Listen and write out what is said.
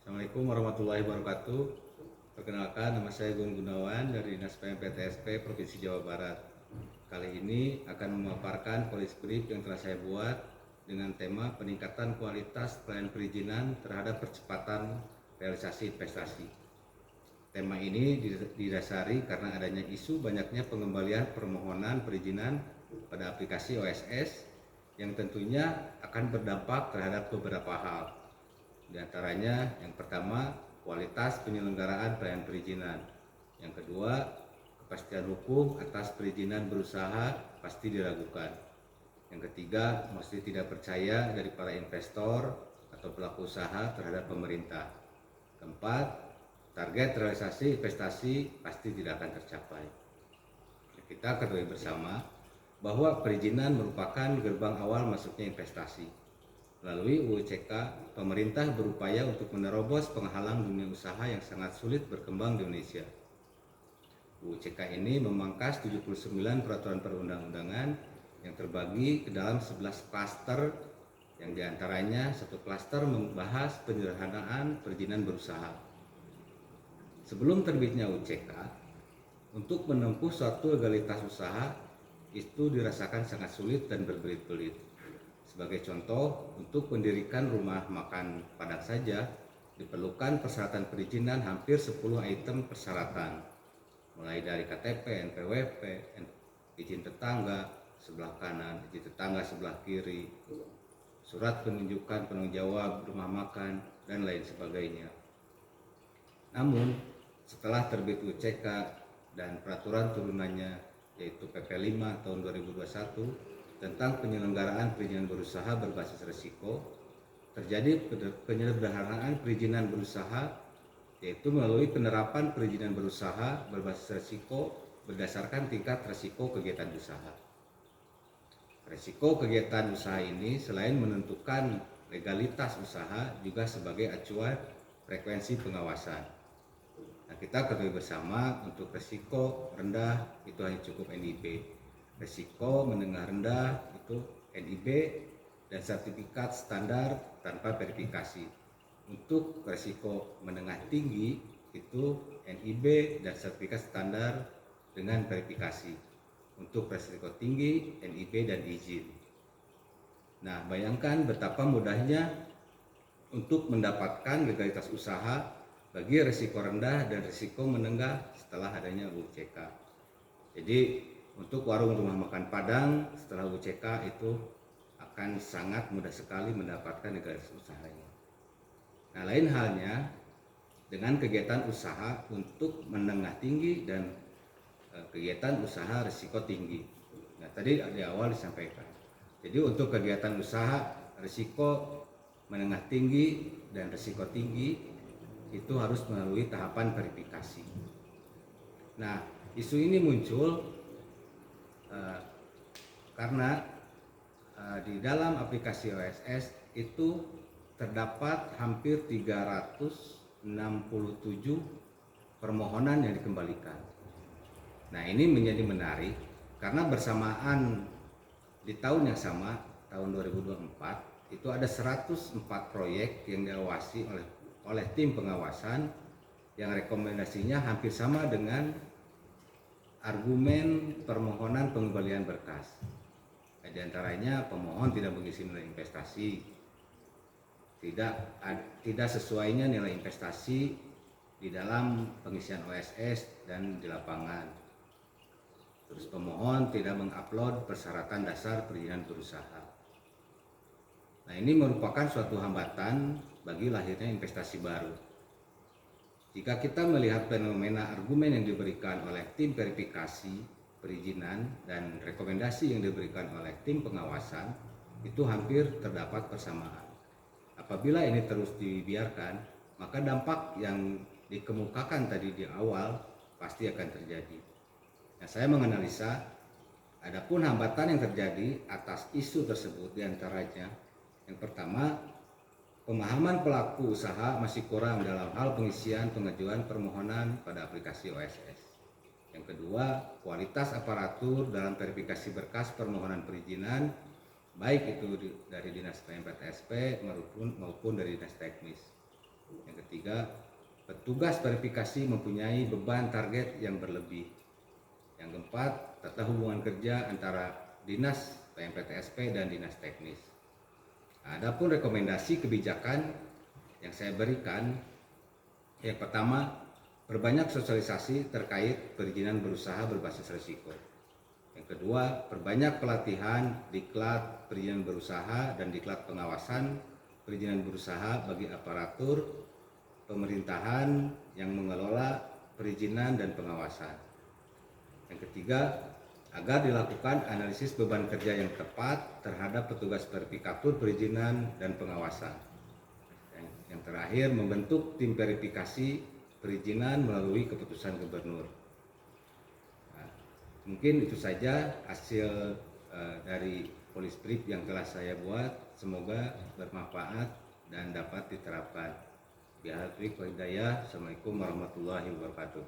Assalamualaikum warahmatullahi wabarakatuh. Perkenalkan, nama saya Gun Gunawan dari Dinas PMPTSP Provinsi Jawa Barat. Kali ini akan memaparkan policy brief yang telah saya buat dengan tema peningkatan kualitas pelayanan perizinan terhadap percepatan realisasi investasi. Tema ini didasari karena adanya isu banyaknya pengembalian permohonan perizinan pada aplikasi OSS yang tentunya akan berdampak terhadap beberapa hal. Di antaranya yang pertama, kualitas penyelenggaraan pelayanan perizinan. Yang kedua, kepastian hukum atas perizinan berusaha pasti diragukan. Yang ketiga, mesti tidak percaya dari para investor atau pelaku usaha terhadap pemerintah. Keempat, target realisasi investasi pasti tidak akan tercapai. Kita ketahui bersama bahwa perizinan merupakan gerbang awal masuknya investasi. Melalui UU CK, pemerintah berupaya untuk menerobos penghalang dunia usaha yang sangat sulit berkembang di Indonesia. UU CK ini memangkas 79 peraturan perundang-undangan yang terbagi ke dalam 11 klaster, yang diantaranya satu klaster membahas penyederhanaan perizinan berusaha. Sebelum terbitnya UU CK, untuk menempuh suatu legalitas usaha itu dirasakan sangat sulit dan berbelit-belit. Sebagai contoh, untuk mendirikan rumah makan Padang saja diperlukan persyaratan perizinan hampir 10 item persyaratan, mulai dari KTP, NPWP, izin tetangga sebelah kanan, izin tetangga sebelah kiri, surat penunjukan penanggung jawab rumah makan, dan lain sebagainya. Namun, setelah terbit UU CK dan peraturan turunannya yaitu PP 5 tahun 2021 tentang penyelenggaraan perizinan berusaha berbasis risiko, terjadi penyederhanaan perizinan berusaha, yaitu melalui penerapan perizinan berusaha berbasis risiko berdasarkan tingkat risiko kegiatan usaha. Risiko kegiatan usaha ini selain menentukan legalitas usaha juga sebagai acuan frekuensi pengawasan. Nah, kita ketahui bersama untuk risiko rendah itu hanya cukup NIB, risiko menengah rendah itu NIB dan sertifikat standar tanpa verifikasi. Untuk risiko menengah tinggi itu NIB dan sertifikat standar dengan verifikasi. Untuk risiko tinggi NIB dan izin. Nah, bayangkan betapa mudahnya untuk mendapatkan legalitas usaha bagi risiko rendah dan risiko menengah setelah adanya UU CK. Jadi untuk warung rumah makan Padang setelah UU CK itu akan sangat mudah sekali mendapatkan legalitas usahanya. Nah, lain halnya dengan kegiatan usaha untuk menengah tinggi dan kegiatan usaha risiko tinggi. Nah, tadi di awal disampaikan. Jadi untuk kegiatan usaha risiko menengah tinggi dan risiko tinggi itu harus melalui tahapan verifikasi. Nah, isu ini muncul karena di dalam aplikasi OSS itu terdapat hampir 367 permohonan yang dikembalikan. Nah, ini menjadi menarik karena bersamaan di tahun yang sama, tahun 2024, itu ada 104 proyek yang diawasi oleh tim pengawasan yang rekomendasinya hampir sama dengan argumen permohonan pengembalian berkas. Di antaranya pemohon tidak mengisi nilai investasi, tidak sesuainya nilai investasi di dalam pengisian OSS dan di lapangan. Terus pemohon tidak mengupload persyaratan dasar perizinan berusaha. Nah, ini merupakan suatu hambatan bagi lahirnya investasi baru. Jika kita melihat fenomena argumen yang diberikan oleh tim verifikasi perizinan dan rekomendasi yang diberikan oleh tim pengawasan, itu hampir terdapat persamaan. Apabila ini terus dibiarkan, maka dampak yang dikemukakan tadi di awal pasti akan terjadi. Nah, saya menganalisa adapun hambatan yang terjadi atas isu tersebut diantaranya yang pertama, pemahaman pelaku usaha masih kurang dalam hal pengisian pengajuan permohonan pada aplikasi OSS. Yang kedua, kualitas aparatur dalam verifikasi berkas permohonan perizinan baik itu dari Dinas PMPTSP maupun dari Dinas Teknis. Yang ketiga, petugas verifikasi mempunyai beban target yang berlebih. Yang keempat, tata hubungan kerja antara Dinas PMPTSP dan Dinas Teknis. Adapun rekomendasi kebijakan yang saya berikan, yang pertama, perbanyak sosialisasi terkait perizinan berusaha berbasis risiko. Yang kedua, perbanyak pelatihan diklat perizinan berusaha dan diklat pengawasan perizinan berusaha bagi aparatur pemerintahan yang mengelola perizinan dan pengawasan. Yang ketiga, agar dilakukan analisis beban kerja yang tepat terhadap petugas verifikatur perizinan dan pengawasan. Yang terakhir, membentuk tim verifikasi perizinan melalui keputusan gubernur. Nah, mungkin itu saja hasil dari polis brief yang telah saya buat. Semoga bermanfaat dan dapat diterapkan. Billahi taufiq wal hidayah. Assalamualaikum warahmatullahi wabarakatuh.